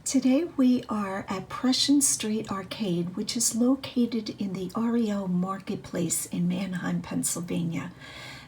Today we are at Prussian Street Arcade, which is located in the REO Marketplace in Manheim, Pennsylvania.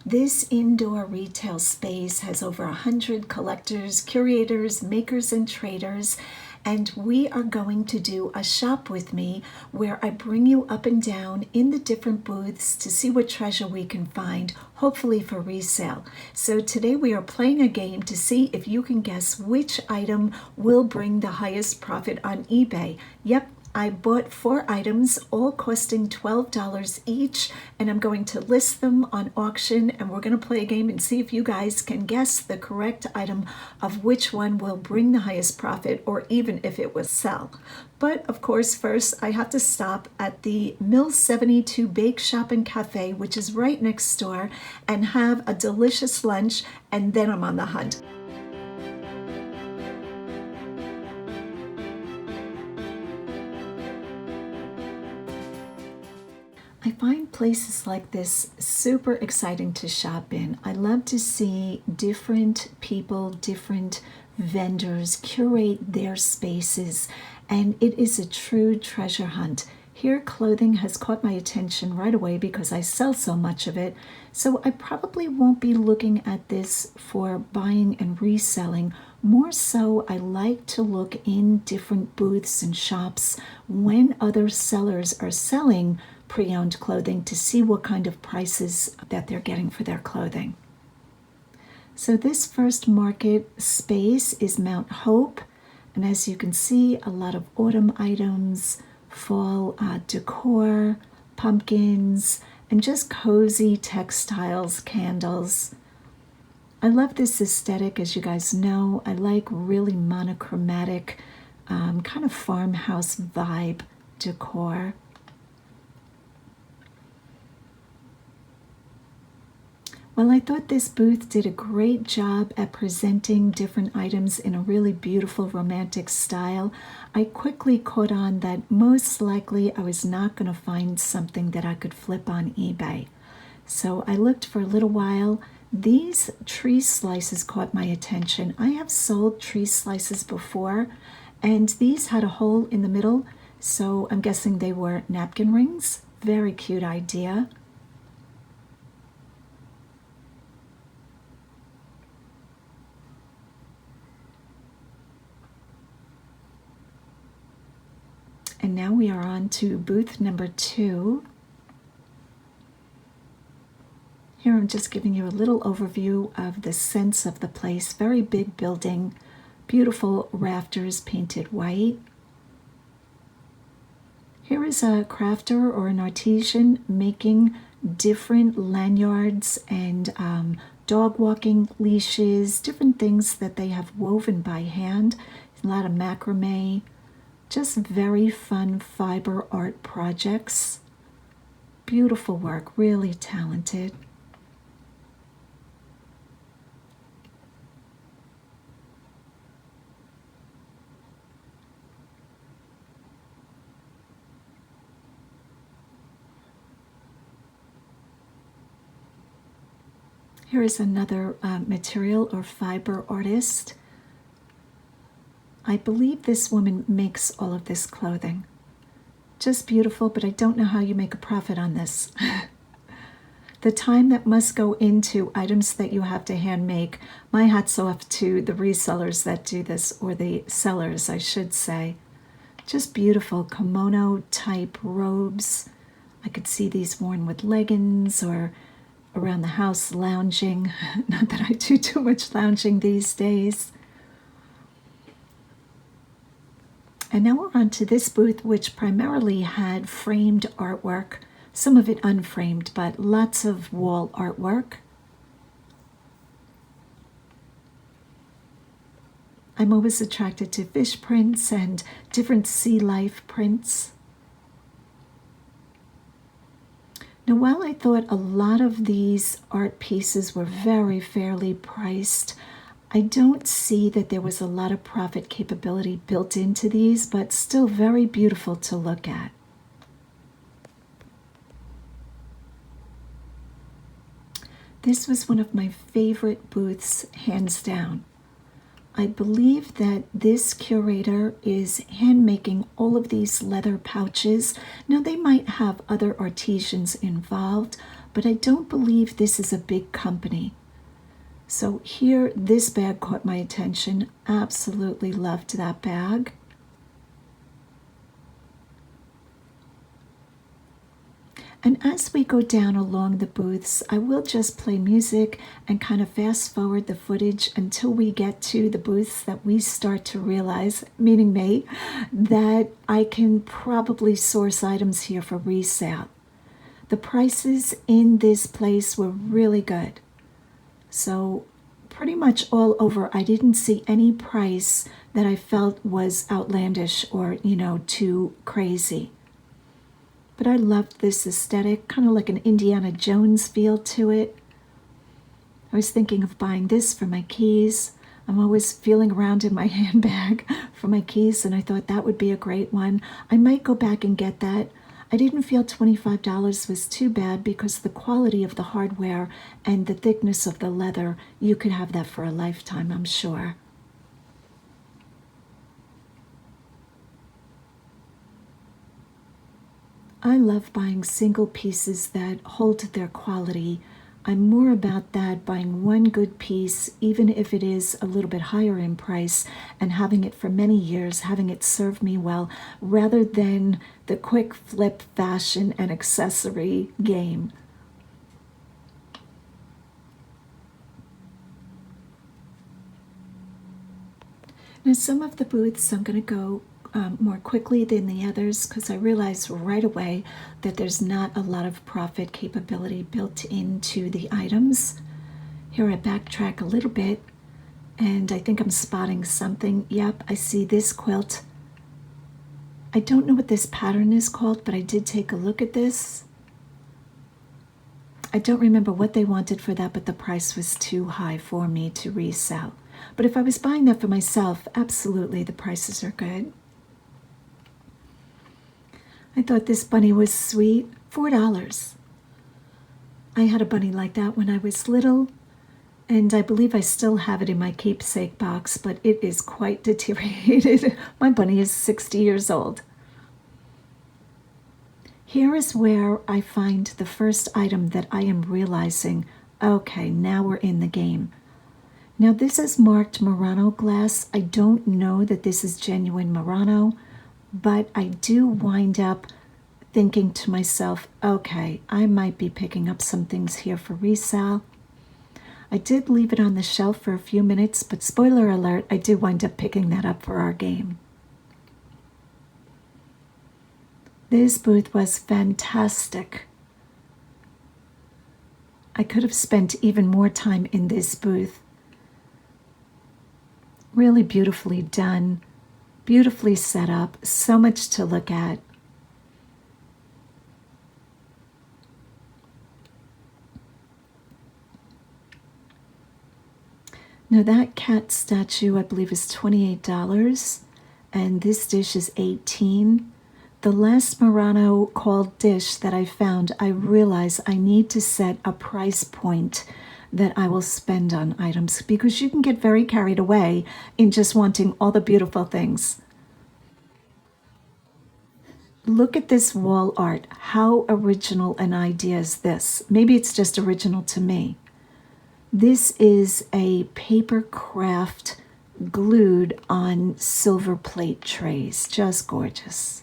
This indoor retail space has over 100 collectors, curators, makers, and traders, and we are going to do a shop with me where I bring you up and down in the different booths to see what treasure we can find, hopefully for resale. So today we are playing a game to see if you can guess which item will bring the highest profit on eBay. Yep, I bought 4 items, all costing $12 each, and I'm going to list them on auction, and we're going to play a game and see if you guys can guess the correct item of which one will bring the highest profit, or even if it will sell. But of course, first I have to stop at the Mill 72 Bake Shop and Cafe, which is right next door, and have a delicious lunch, and then I'm on the hunt. I find places like this super exciting to shop in. I love to see different people, different vendors curate their spaces, and it is a true treasure hunt. Here, clothing has caught my attention right away because I sell so much of it, so I probably won't be looking at this for buying and reselling. More so, I like to look in different booths and shops when other sellers are selling pre-owned clothing to see what kind of prices that they're getting for their clothing. So this first market space is Mount Hope, and as you can see, a lot of autumn items, fall decor, pumpkins, and just cozy textiles, candles. I love this aesthetic, as you guys know. I like really monochromatic, kind of farmhouse vibe decor. Well, I thought this booth did a great job at presenting different items in a really beautiful romantic style. I quickly caught on that most likely I was not going to find something that I could flip on eBay. So I looked for a little while. These tree slices caught my attention. I have sold tree slices before, and these had a hole in the middle, so I'm guessing they were napkin rings. Very cute idea. And now we are on to booth number 2. Here I'm just giving you a little overview of the sense of the place. Very big building, beautiful rafters painted white. Here is a crafter or an artisan making different lanyards and dog walking leashes, different things that they have woven by hand. A lot of macrame. Just very fun fiber art projects. Beautiful work, really talented. Here is another material or fiber artist. I believe this woman makes all of this clothing. Just beautiful, but I don't know how you make a profit on this. The time that must go into items that you have to hand make. My hat's off to the resellers that do this, or the sellers, I should say. Just beautiful kimono type robes. I could see these worn with leggings or around the house lounging. Not that I do too much lounging these days. And now we're on to this booth, which primarily had framed artwork, some of it unframed, but lots of wall artwork. I'm always attracted to fish prints and different sea life prints. Now, while I thought a lot of these art pieces were very fairly priced, I don't see that there was a lot of profit capability built into these, but still very beautiful to look at. This was one of my favorite booths, hands down. I believe that this curator is hand making all of these leather pouches. Now, they might have other artisans involved, but I don't believe this is a big company. So here, this bag caught my attention. Absolutely loved that bag. And as we go down along the booths, I will just play music and kind of fast forward the footage until we get to the booths that we start to realize, meaning me, that I can probably source items here for resale. The prices in this place were really good. So pretty much all over, I didn't see any price that I felt was outlandish or, too crazy. But I loved this aesthetic, kind of like an Indiana Jones feel to it. I was thinking of buying this for my keys. I'm always feeling around in my handbag for my keys, and I thought that would be a great one. I might go back and get that. I didn't feel $25 was too bad because the quality of the hardware and the thickness of the leather, you could have that for a lifetime, I'm sure. I love buying single pieces that hold their quality. I'm more about that, buying one good piece, even if it is a little bit higher in price, and having it for many years, having it serve me well, rather than the quick flip fashion and accessory game. Now, some of the booths I'm going to go more quickly than the others because I realized right away that there's not a lot of profit capability built into the items. Here I backtrack a little bit and I think I'm spotting something. Yep, I see this quilt. I don't know what this pattern is called, but I did take a look at this. I don't remember what they wanted for that, but the price was too high for me to resell. But if I was buying that for myself, absolutely the prices are good. I thought this bunny was sweet. $4. I had a bunny like that when I was little, and I believe I still have it in my keepsake box, but it is quite deteriorated. My bunny is 60 years old. Here is where I find the first item that I am realizing, okay, now we're in the game. Now this is marked Murano Glass. I don't know that this is genuine Murano, but I do wind up thinking to myself, okay, I might be picking up some things here for resale. I did leave it on the shelf for a few minutes, but spoiler alert, I did wind up picking that up for our game. This booth was fantastic. I could have spent even more time in this booth. Really beautifully done. Beautifully set up, so much to look at. Now that cat statue I believe is $28 and this dish is $18. The last Murano called dish that I found, I realize I need to set a price point that I will spend on items because you can get very carried away in just wanting all the beautiful things. Look at this wall art. How original an idea is this? Maybe it's just original to me. This is a paper craft glued on silver plate trays. Just gorgeous.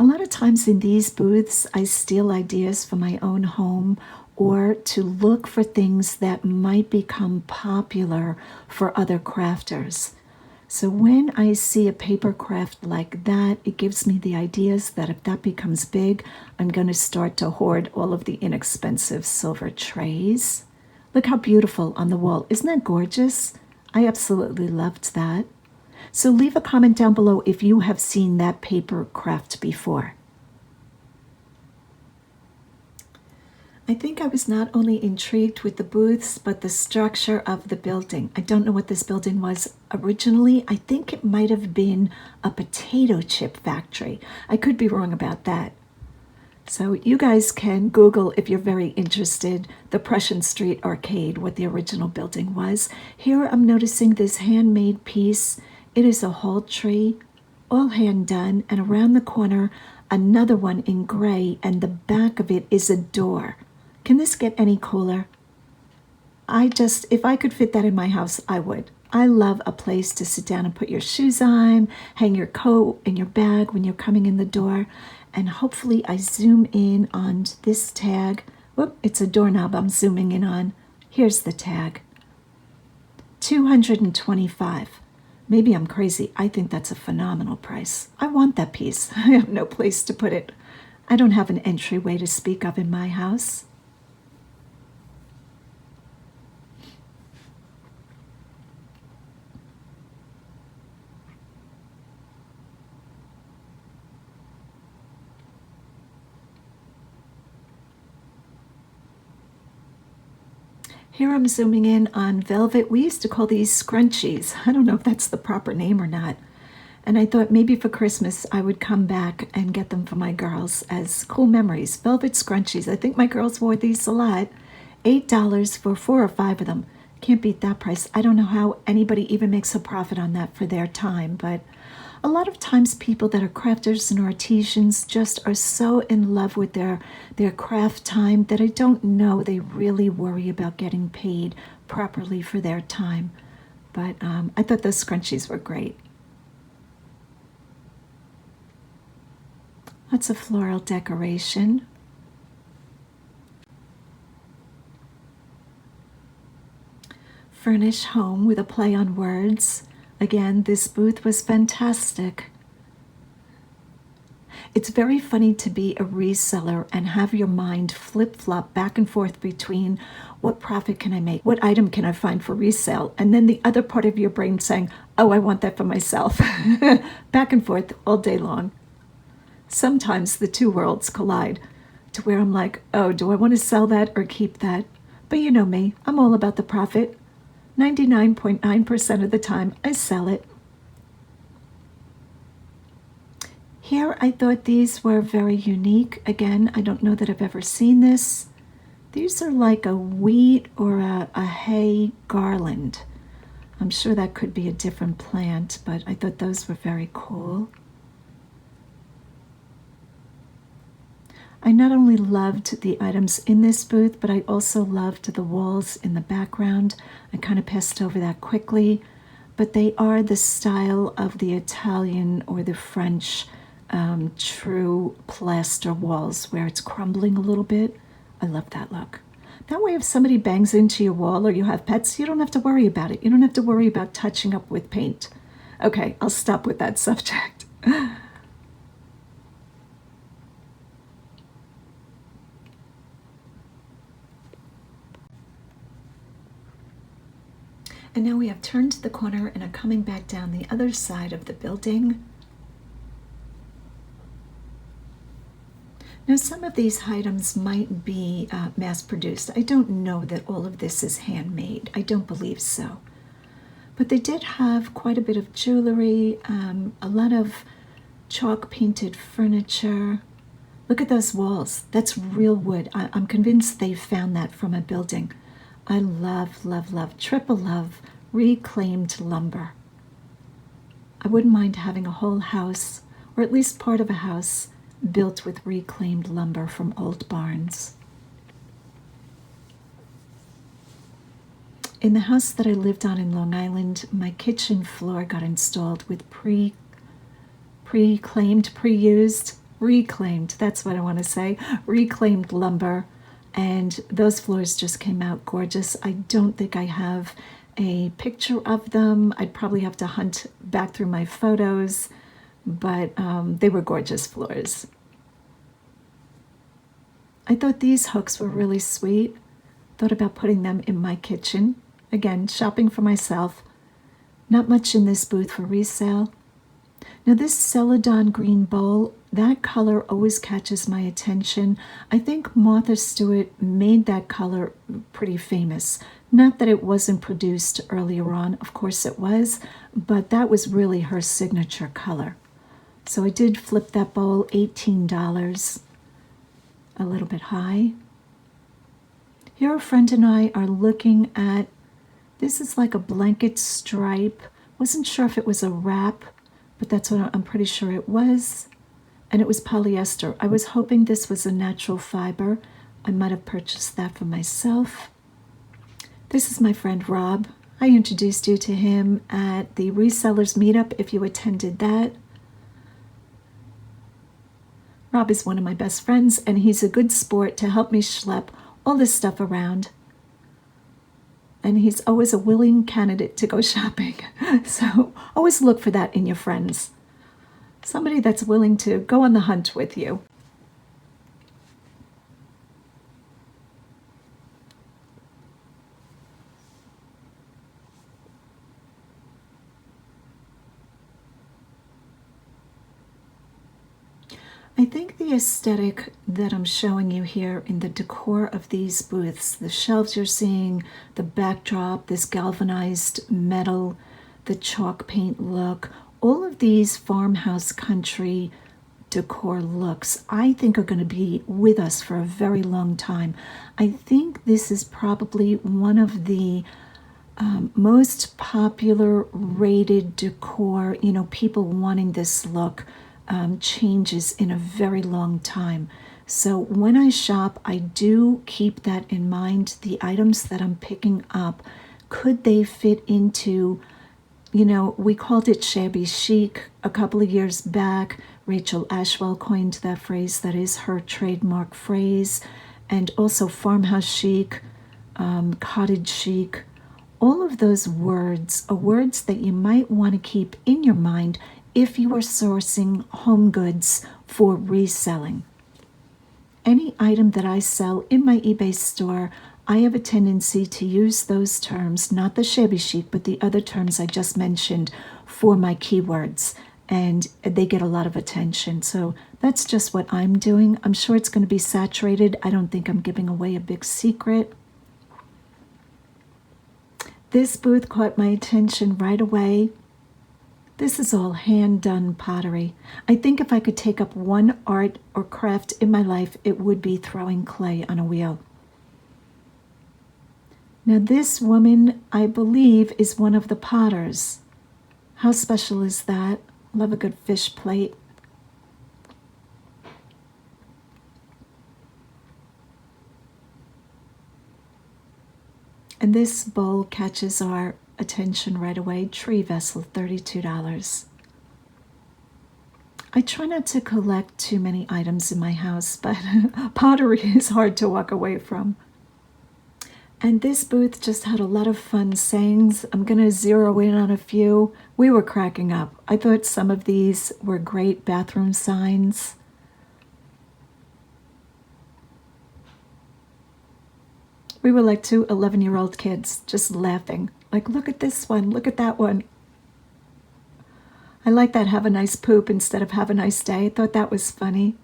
A lot of times in these booths, I steal ideas for my own home or to look for things that might become popular for other crafters. So when I see a paper craft like that, it gives me the ideas that if that becomes big, I'm going to start to hoard all of the inexpensive silver trays. Look how beautiful on the wall. Isn't that gorgeous? I absolutely loved that. So leave a comment down below if you have seen that paper craft before. I think I was not only intrigued with the booths, but the structure of the building. I don't know what this building was originally. I think it might have been a potato chip factory. I could be wrong about that. So you guys can Google, if you're very interested, the Prussian Street Arcade, what the original building was. Here I'm noticing this handmade piece. It is a whole tree, all hand done, and around the corner, another one in gray, and the back of it is a door. Can this get any cooler? If I could fit that in my house, I would. I love a place to sit down and put your shoes on, hang your coat in your bag when you're coming in the door. And hopefully I zoom in on this tag. Whoop, it's a doorknob I'm zooming in on. Here's the tag. $225. Maybe I'm crazy. I think that's a phenomenal price. I want that piece. I have no place to put it. I don't have an entryway to speak of in my house. Here I'm zooming in on velvet. We used to call these scrunchies. I don't know if that's the proper name or not. And I thought maybe for Christmas I would come back and get them for my girls as cool memories. Velvet scrunchies. I think my girls wore these a lot. $8 for 4 or 5 of them. Can't beat that price. I don't know how anybody even makes a profit on that for their time, but a lot of times people that are crafters and artisans just are so in love with their craft time that I don't know they really worry about getting paid properly for their time. But I thought those scrunchies were great. Lots of floral decoration. Furnish home with a play on words. Again, this booth was fantastic. It's very funny to be a reseller and have your mind flip-flop back and forth between what profit can I make, what item can I find for resale, and then the other part of your brain saying, oh, I want that for myself. Back and forth all day long. Sometimes the two worlds collide to where I'm like, oh, do I want to sell that or keep that? But you know me, I'm all about the profit. 99.9% of the time, I sell it. Here, I thought these were very unique. Again, I don't know that I've ever seen this. These are like a wheat or a hay garland. I'm sure that could be a different plant, but I thought those were very cool. I not only loved the items in this booth, but I also loved the walls in the background. I kind of passed over that quickly, but they are the style of the Italian or the French true plaster walls where it's crumbling a little bit. I love that look. That way if somebody bangs into your wall or you have pets, you don't have to worry about it. You don't have to worry about touching up with paint. Okay, I'll stop with that subject. And now we have turned the corner and are coming back down the other side of the building. Now some of these items might be mass-produced. I don't know that all of this is handmade. I don't believe so. But they did have quite a bit of jewelry, a lot of chalk-painted furniture. Look at those walls. That's real wood. I'm convinced they found that from a building. I love, love, love, triple love reclaimed lumber. I wouldn't mind having a whole house, or at least part of a house, built with reclaimed lumber from old barns. In the house that I lived on in Long Island, my kitchen floor got installed with reclaimed, that's what I want to say, reclaimed lumber. And those floors just came out gorgeous. I don't think I have a picture of them. I'd probably have to hunt back through my photos, but they were gorgeous floors. I thought these hooks were really sweet. Thought about putting them in my kitchen. Again, shopping for myself. Not much in this booth for resale. Now this celadon green bowl, that color always catches my attention. I think Martha Stewart made that color pretty famous. Not that it wasn't produced earlier on, of course it was, but that was really her signature color. So I did flip that bowl, $18. a little bit high. Here a friend and I are looking at, this is like a blanket stripe. Wasn't sure if it was a wrap, but that's what I'm pretty sure it was. And it was polyester. I was hoping this was a natural fiber. I might have purchased that for myself. This is my friend Rob. I introduced you to him at the resellers meetup if you attended that. Rob is one of my best friends, and he's a good sport to help me schlep all this stuff around. And he's always a willing candidate to go shopping. So always look for that in your friends. Somebody that's willing to go on the hunt with you. I think the aesthetic that I'm showing you here in the decor of these booths, the shelves you're seeing, the backdrop, this galvanized metal, the chalk paint look, all of these farmhouse country decor looks, I think are going to be with us for a very long time. I think this is probably one of the most popular rated decor, people wanting this look. Changes in a very long time. So when I shop, I do keep that in mind. The items that I'm picking up, could they fit into, we called it shabby chic a couple of years back. Rachel Ashwell coined that phrase. That is her trademark phrase. And also farmhouse chic, cottage chic. All of those words are words that you might want to keep in your mind if you are sourcing home goods for reselling. Any item that I sell in my eBay store, I have a tendency to use those terms, not the shabby chic, but the other terms I just mentioned for my keywords, and they get a lot of attention. So that's just what I'm doing. I'm sure it's going to be saturated. I don't think I'm giving away a big secret. This booth caught my attention right away. This is all hand-done pottery. I think if I could take up one art or craft in my life, it would be throwing clay on a wheel. Now this woman, I believe, is one of the potters. How special is that? Love a good fish plate. And this bowl catches our attention right away. Tree vessel, $32. I try not to collect too many items in my house, but pottery is hard to walk away from. And this booth just had a lot of fun sayings. I'm going to zero in on a few. We were cracking up. I thought some of these were great bathroom signs. We were like two 11-year-old kids just laughing. Like, look at this one, look at that one. I like that have a nice poop instead of have a nice day. I thought that was funny.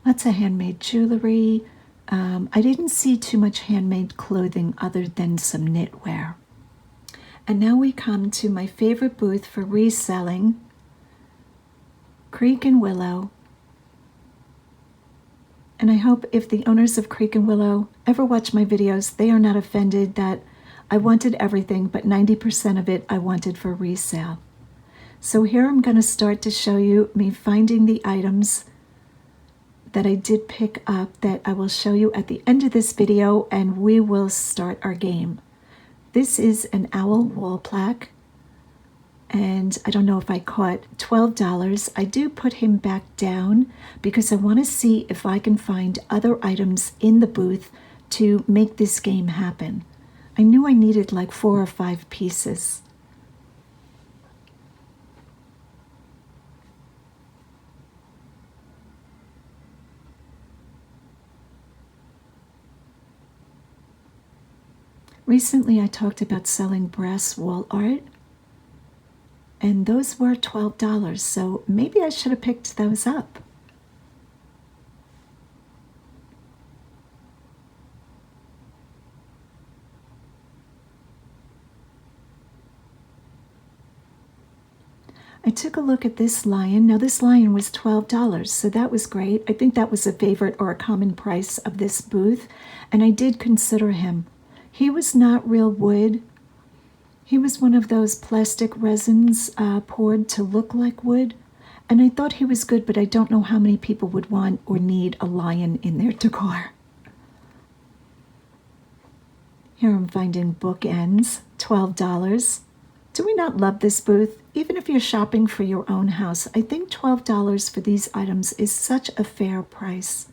Lots of handmade jewelry. I didn't see too much handmade clothing other than some knitwear. And now we come to my favorite booth for reselling, Creek and Willow. And I hope if the owners of Creek and Willow ever watch my videos, they are not offended that I wanted everything, but 90% of it I wanted for resale. So here I'm going to start to show you me finding the items that I did pick up that I will show you at the end of this video, and we will start our game. This is an Owl Wall Plaque, and I don't know if I caught $12. I do put him back down because I want to see if I can find other items in the booth to make this game happen. I knew I needed like 4 or 5 pieces. Recently, I talked about selling brass wall art, And those were $12, so maybe I should have picked those up. I took a look at this lion. Now this lion was $12, so that was great. I think that was a favorite or a common price of this booth, and I did consider him. He was not real wood. He was one of those plastic resins poured to look like wood, and I thought he was good, but I don't know how many people would want or need a lion in their decor. Here I'm finding bookends, $12. Do we not love this booth? Even if you're shopping for your own house, I think $12 for these items is such a fair price.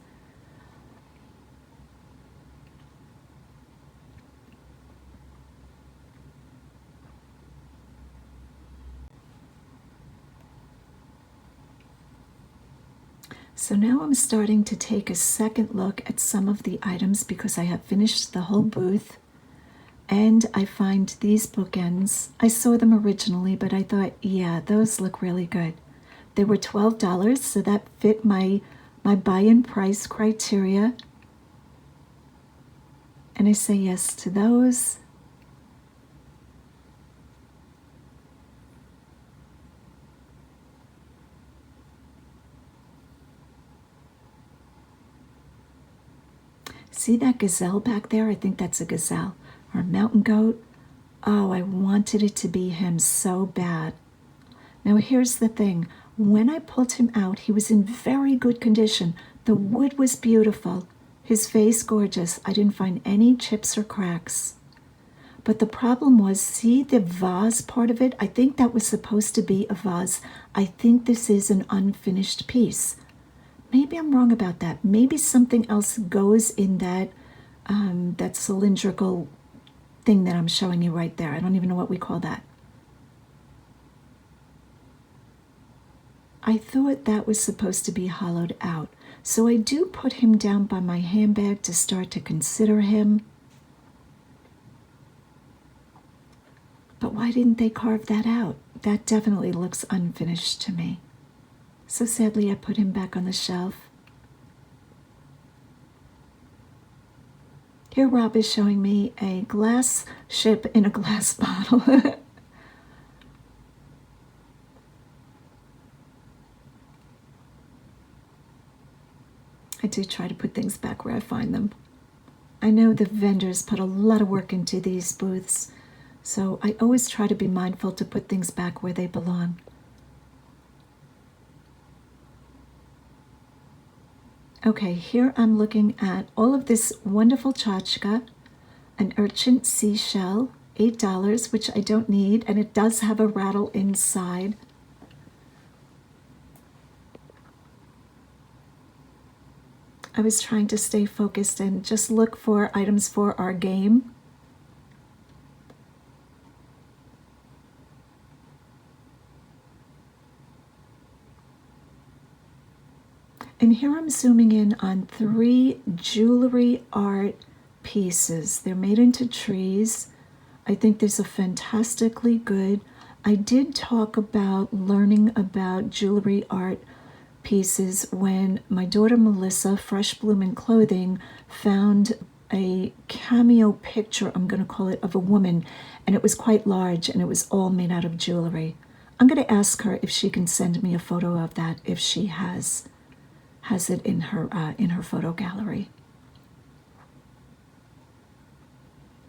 So now I'm starting to take a second look at some of the items because I have finished the whole booth. And I find these bookends. I saw them originally, but I thought, yeah, those look really good. They were $12, so that fit my buy-in price criteria. And I say yes to those. See that gazelle back there? I think that's a gazelle. Or a mountain goat. Oh, I wanted it to be him so bad. Now here's the thing. When I pulled him out, he was in very good condition. The wood was beautiful. His face gorgeous. I didn't find any chips or cracks. But the problem was, see the vase part of it? I think that was supposed to be a vase. I think this is an unfinished piece. Maybe I'm wrong about that. Maybe something else goes in that cylindrical thing that I'm showing you right there. I don't even know what we call that. I thought that was supposed to be hollowed out. So I do put him down by my handbag to start to consider him. But why didn't they carve that out? That definitely looks unfinished to me. So sadly, I put him back on the shelf. Here Rob is showing me a glass ship in a glass bottle. I do try to put things back where I find them. I know the vendors put a lot of work into these booths, so I always try to be mindful to put things back where they belong. Okay, here I'm looking at all of this wonderful tchotchke, an urchin seashell, $8, which I don't need, and it does have a rattle inside. I was trying to stay focused and just look for items for our game. And here I'm zooming in on 3 jewelry art pieces. They're made into trees. I think these are fantastically good. I did talk about learning about jewelry art pieces when my daughter Mellissa, Freshbloominclothing, found a cameo picture, I'm going to call it, of a woman, and it was quite large and it was all made out of jewelry. I'm going to ask her if she can send me a photo of that if she has it in her photo gallery.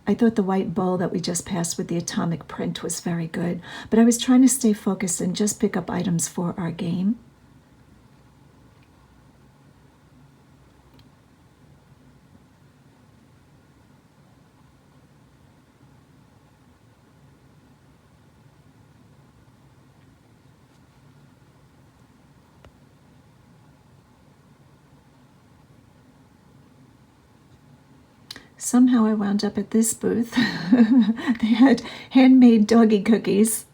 I thought the white bowl that we just passed with the atomic print was very good, but I was trying to stay focused and just pick up items for our game. Somehow I wound up at this booth. They had handmade doggy cookies.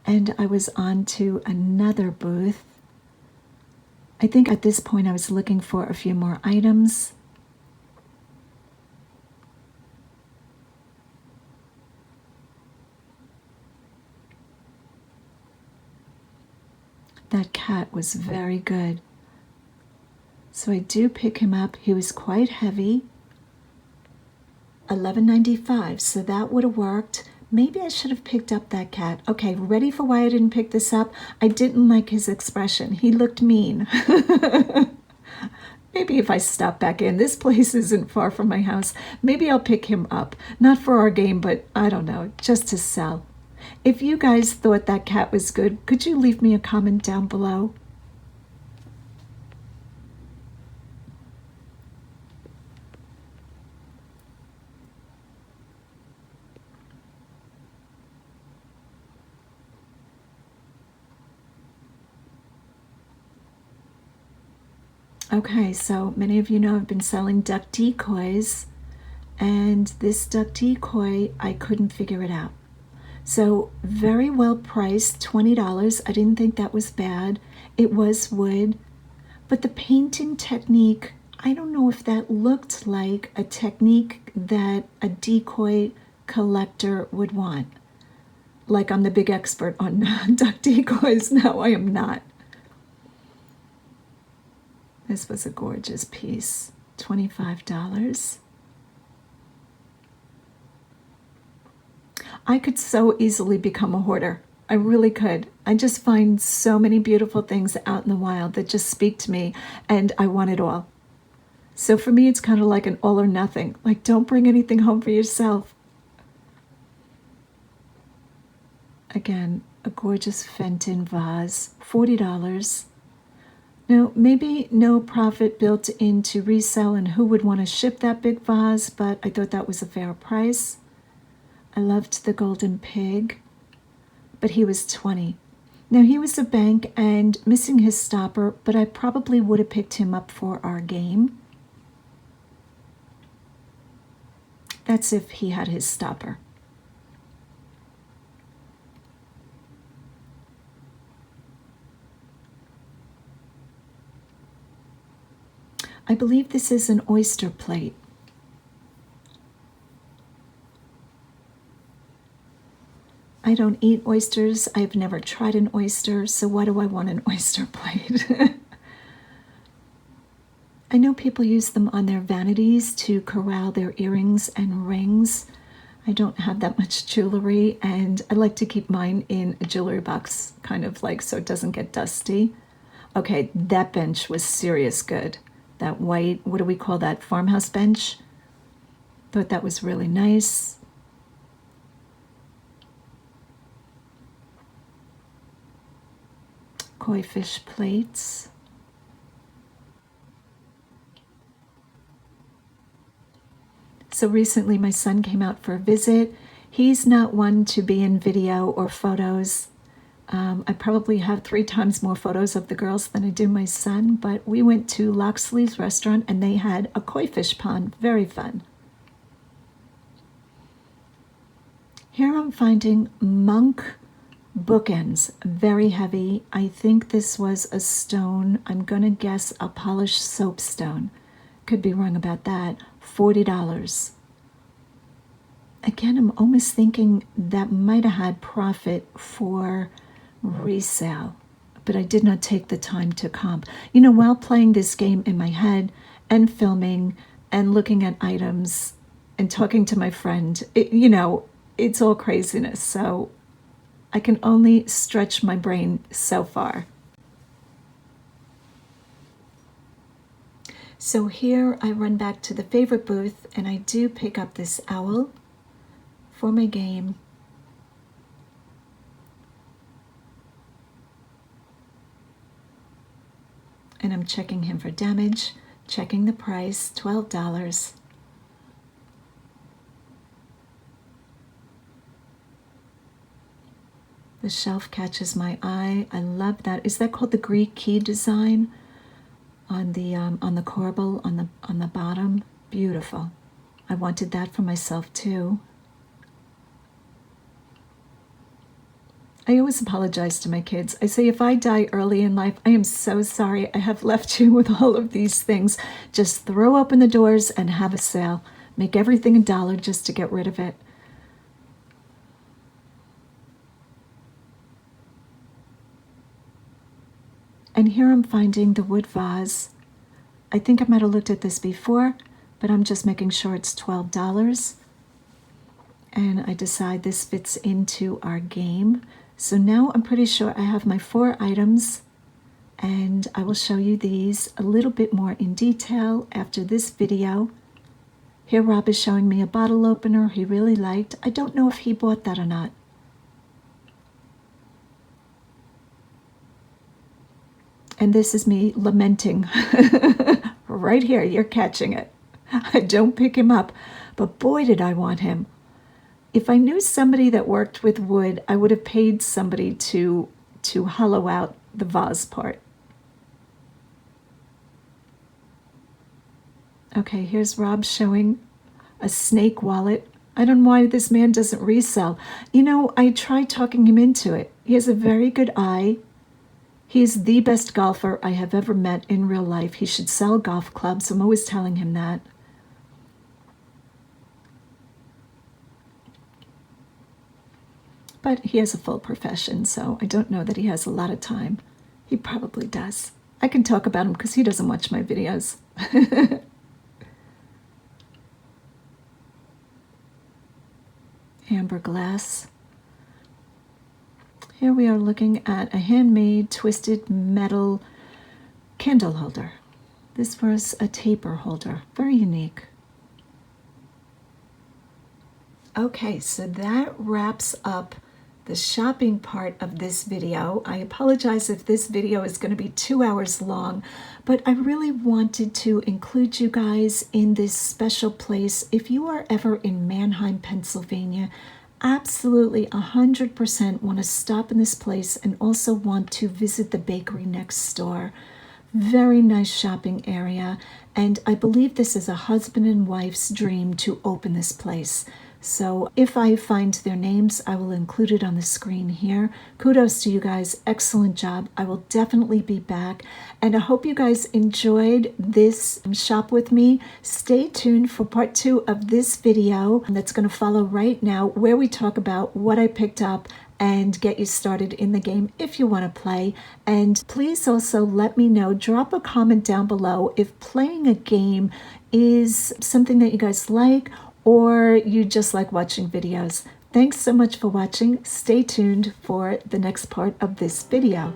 And I was on to another booth. I think at this point I was looking for a few more items. that cat was very good. So I do pick him up. He was quite heavy. $11.95, so that would have worked. Maybe I should have picked up that cat. Okay, ready for why I didn't pick this up? I didn't like his expression. He looked mean. Maybe if I stop back in, this place isn't far from my house, maybe I'll pick him up. Not for our game, but I don't know, just to sell. If you guys thought that cat was good, could you leave me a comment down below? Okay, so many of you know I've been selling duck decoys, and this duck decoy, I couldn't figure it out. So very well priced, $20. I didn't think that was bad. It was wood, but the painting technique, I don't know if that looked like a technique that a decoy collector would want. Like I'm the big expert on duck decoys. No, I am not. This was a gorgeous piece, $25. I could so easily become a hoarder. I really could. I just find so many beautiful things out in the wild that just speak to me, and I want it all. So for me, it's kind of like an all or nothing. Like, don't bring anything home for yourself. Again, a gorgeous Fenton vase, $40. Now, maybe no profit built into resell, and who would want to ship that big vase, but I thought that was a fair price. I loved the golden pig, but he was $20. Now, he was a bank and missing his stopper, but I probably would have picked him up for our game. That's if he had his stopper. I believe this is an oyster plate. I don't eat oysters. I've never tried an oyster, so why do I want an oyster plate? I know people use them on their vanities to corral their earrings and rings. I don't have that much jewelry, and I like to keep mine in a jewelry box, kind of like so it doesn't get dusty. Okay, that bench was serious good. That white, what do we call that, farmhouse bench? Thought that was really nice. Koi fish plates. So recently my son came out for a visit. He's not one to be in video or photos. I probably have 3 times more photos of the girls than I do my son, but we went to Loxley's restaurant and they had a koi fish pond. Very fun. Here I'm finding monk bookends, very heavy. I think this was a stone. I'm gonna guess a polished soapstone. Could be wrong about that. $40. Again, I'm almost thinking that might have had profit for resale, but I did not take the time to comp. You know, while playing this game in my head and filming and looking at items and talking to my friend, you know, it's all craziness. So I can only stretch my brain so far. So here I run back to the favorite booth and I do pick up this owl for my game. And I'm checking him for damage, checking the price, $12. The shelf catches my eye. I love that. Is that called the Greek key design on the corbel on the bottom? Beautiful. I wanted that for myself too. I always apologize to my kids. I say, if I die early in life, I am so sorry I have left you with all of these things. Just throw open the doors and have a sale. Make everything $1 just to get rid of it. And here I'm finding the wood vase. I think I might have looked at this before, but I'm just making sure it's $12. And I decide this fits into our game. So now I'm pretty sure I have my 4 items, and I will show you these a little bit more in detail after this video. Here Rob is showing me a bottle opener he really liked. I don't know if he bought that or not. And this is me lamenting. Right here, you're catching it. I don't pick him up, but boy did I want him. If I knew somebody that worked with wood, I would have paid somebody to hollow out the vase part. Okay, here's Rob showing a snake wallet. I don't know why this man doesn't resell. You know, I tried talking him into it. He has a very good eye. He's the best golfer I have ever met in real life. He should sell golf clubs. I'm always telling him that. But he has a full profession, so I don't know that he has a lot of time. He probably does. I can talk about him because he doesn't watch my videos. Amber glass. Here we are looking at a handmade twisted metal candle holder. This was a taper holder, very unique. Okay, so that wraps up the shopping part of this video. I apologize if this video is going to be 2 hours long, but I really wanted to include you guys in this special place. If you are ever in Manheim, Pennsylvania, absolutely 100% want to stop in this place and also want to visit the bakery next door. Very nice shopping area, and I believe this is a husband and wife's dream to open this place. So if I find their names, I will include it on the screen here. Kudos to you guys. Excellent job. I will definitely be back. And I hope you guys enjoyed this shop with me. Stay tuned for part 2 of this video that's going to follow right now, where we talk about what I picked up and get you started in the game if you want to play. And please also let me know, drop a comment down below if playing a game is something that you guys like, or you just like watching videos. Thanks so much for watching. Stay tuned for the next part of this video.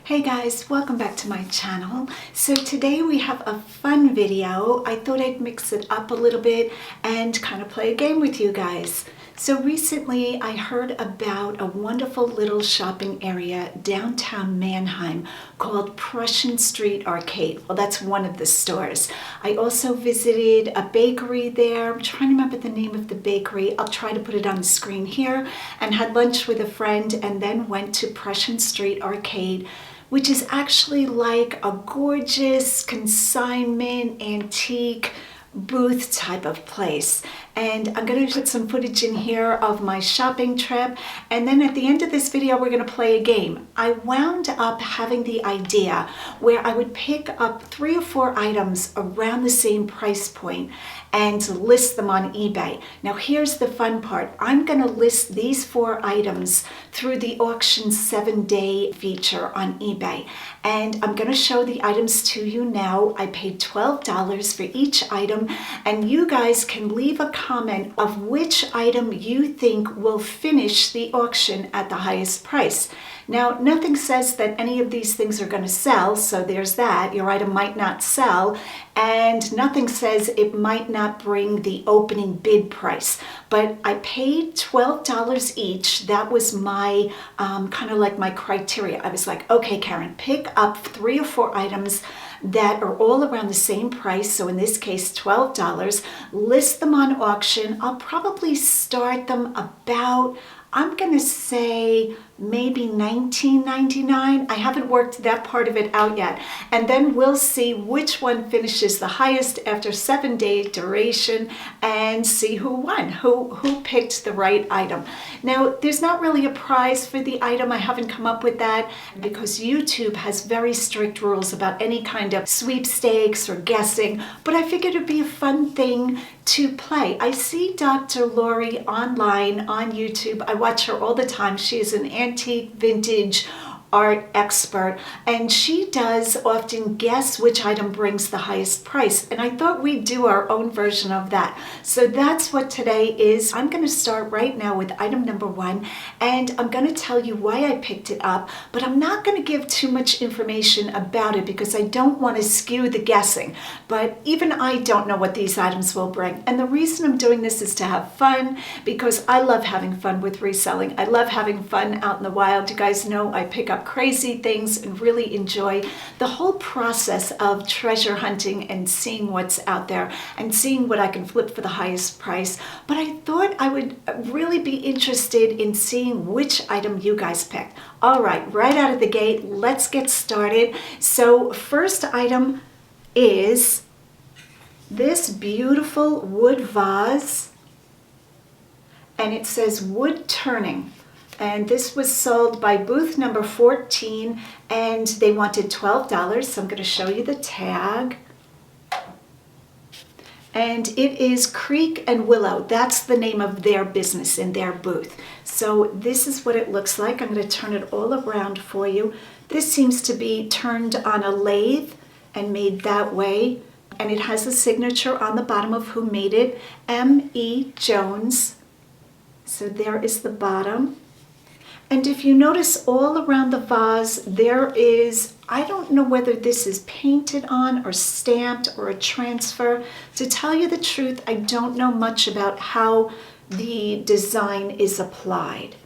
Hey guys, welcome back to my channel. So today we have a fun video. I thought I'd mix it up a little bit and kind of play a game with you guys. So recently I heard about a wonderful little shopping area downtown Manheim called Prussian Street Arcade. Well, that's one of the stores. I also visited a bakery there. I'm trying to remember the name of the bakery. I'll try to put it on the screen here. And had lunch with a friend and then went to Prussian Street Arcade, which is actually like a gorgeous consignment antique booth type of place. And I'm going to put some footage in here of my shopping trip, and then at the end of this video we're going to play a game. I wound up having the idea where I would pick up 3 or 4 items around the same price point and list them on eBay. Now here's the fun part. I'm going to list these 4 items through the auction 7-day feature on eBay, and I'm going to show the items to you now. I paid $12 for each item, and you guys can leave a comment of which item you think will finish the auction at the highest price. Now, nothing says that any of these things are going to sell, so there's that. Your item might not sell, and nothing says it might not bring the opening bid price. But I paid $12 each. That was my kind of like my criteria. I was like, okay, Karen, pick up 3 or 4 items that are all around the same price, so in this case $12, list them on auction. I'll probably start them about, I'm gonna say maybe $19.99. I haven't worked that part of it out yet. And then we'll see which one finishes the highest after 7-day duration and see who won, who picked the right item. Now, there's not really a prize for the item. I haven't come up with that because YouTube has very strict rules about any kind of sweepstakes or guessing, but I figured it'd be a fun thing to play. I see Dr. Lori online on YouTube. I watch her all the time. She is an antique vintage art expert, and she does often guess which item brings the highest price, and I thought we'd do our own version of that. So that's what today is. I'm going to start right now with item number 1, and I'm going to tell you why I picked it up, but I'm not going to give too much information about it because I don't want to skew the guessing, but even I don't know what these items will bring. And the reason I'm doing this is to have fun, because I love having fun with reselling. I love having fun out in the wild. You guys know I pick up crazy things and really enjoy the whole process of treasure hunting and seeing what's out there and seeing what I can flip for the highest price. But I thought I would really be interested in seeing which item you guys picked. All right out of the gate, let's get started. So first item is this beautiful wood vase, and it says wood turning. And this was sold by booth number 14, and they wanted $12, so I'm going to show you the tag. And it is Creek and Willow. That's the name of their business in their booth. So this is what it looks like. I'm going to turn it all around for you. This seems to be turned on a lathe and made that way. And it has a signature on the bottom of who made it, M.E. Jones. So there is the bottom. And if you notice all around the vase, there is, I don't know whether this is painted on or stamped or a transfer. To tell you the truth, I don't know much about how the design is applied.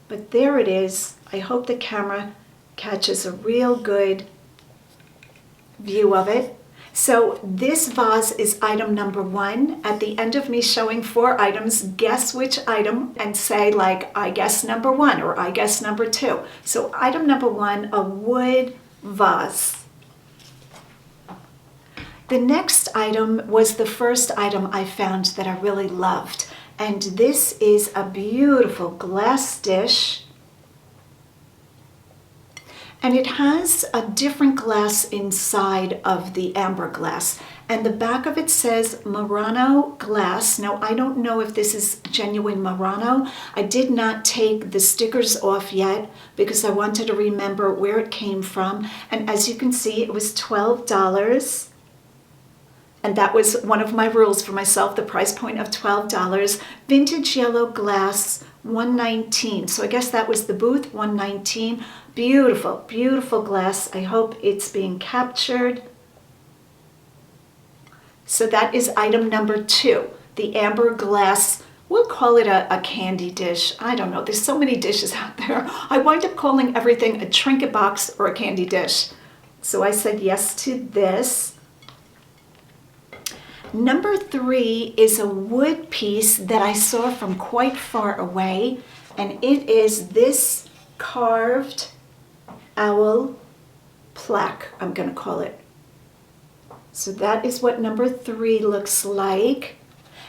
But there it is. I hope the camera catches a real good view of it. So this vase is item number 1. At the end of me showing 4 items, guess which item and say like, I guess number 1 or I guess number 2. So item number 1, a wood vase. The next item was the first item I found that I really loved. And this is a beautiful glass dish. And it has a different glass inside of the amber glass. And the back of it says Murano Glass. Now, I don't know if this is genuine Murano. I did not take the stickers off yet because I wanted to remember where it came from. And as you can see, it was $12. And that was one of my rules for myself, the price point of $12. Vintage yellow glass, $119. So I guess that was the booth, $119. Beautiful, beautiful glass. I hope it's being captured. So that is item number 2, the amber glass. We'll call it a candy dish. I don't know. There's so many dishes out there. I wind up calling everything a trinket box or a candy dish. So I said yes to this. Number 3 is a wood piece that I saw from quite far away, and it is this carved Owl Plaque, I'm going to call it. So that is what number 3 looks like.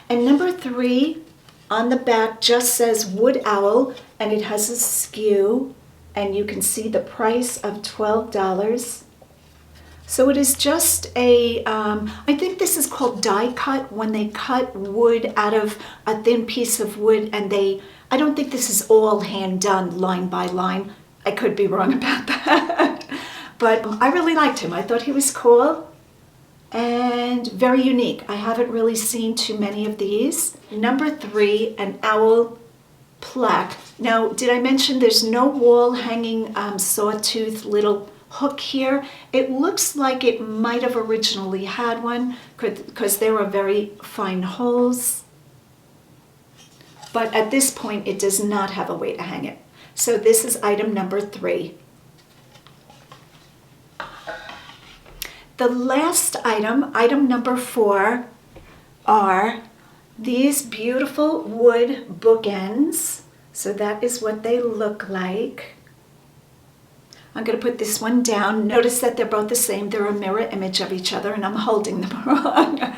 And number 3 on the back just says Wood Owl, and it has a skew, and you can see the price of $12. So it is just a, I think this is called die cut, when they cut wood out of a thin piece of wood, and I don't think this is all hand done line by line. I could be wrong about that. But I really liked him. I thought he was cool and very unique. I haven't really seen too many of these. Number 3, an Owl Plaque. Now, did I mention there's no wall hanging sawtooth little hook here? It looks like it might have originally had one because there are very fine holes. But at this point, it does not have a way to hang it. So this is item number 3. The last item, item number 4, are these beautiful wood bookends. So that is what they look like. I'm going to put this one down. Notice that they're both the same. They're a mirror image of each other, and I'm holding them wrong.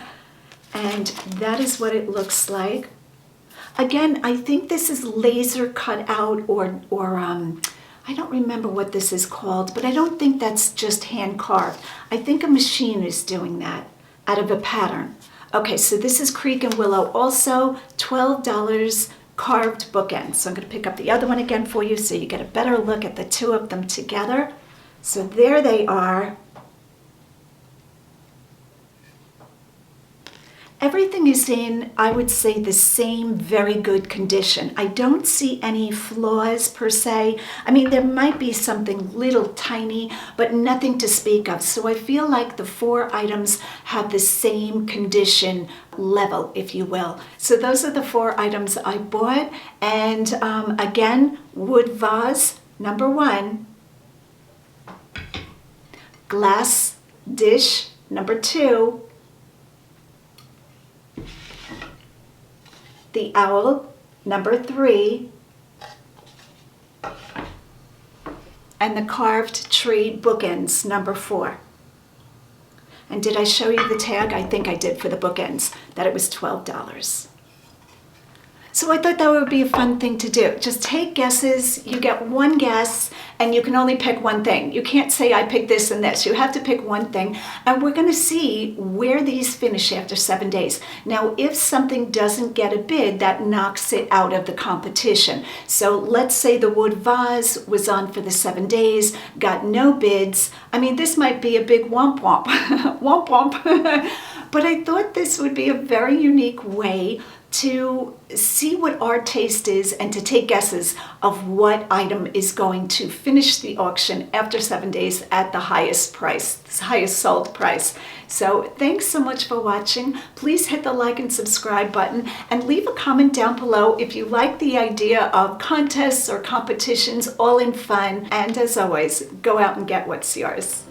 And that is what it looks like. Again, I think this is laser cut out or I don't remember what this is called, but I don't think that's just hand carved. I think a machine is doing that out of a pattern. Okay, so this is Creek and Willow, also $12 carved bookends. So I'm going to pick up the other one again for you so you get a better look at the two of them together. So there they are. Everything is in, I would say, the same very good condition. I don't see any flaws per se. I mean, there might be something little tiny, but nothing to speak of. So I feel like the 4 items have the same condition level, if you will. So those are the 4 items I bought. And again, wood vase, number 1. Glass dish, number 2. The owl, number 3, and the carved tree bookends, number 4. And did I show you the tag? I think I did for the bookends, that it was $12. So I thought that would be a fun thing to do. Just take guesses. You get one guess, and you can only pick one thing. You can't say, I picked this and this. You have to pick one thing. And we're going to see where these finish after 7 days. Now, if something doesn't get a bid, that knocks it out of the competition. So let's say the wood vase was on for the 7 days, got no bids. I mean, this might be a big womp womp. Womp womp. But I thought this would be a very unique way to see what our taste is and to take guesses of what item is going to finish the auction after 7 days at the highest price, the highest sold price. So thanks so much for watching. Please hit the like and subscribe button and leave a comment down below if you like the idea of contests or competitions, all in fun. And as always, go out and get what's yours.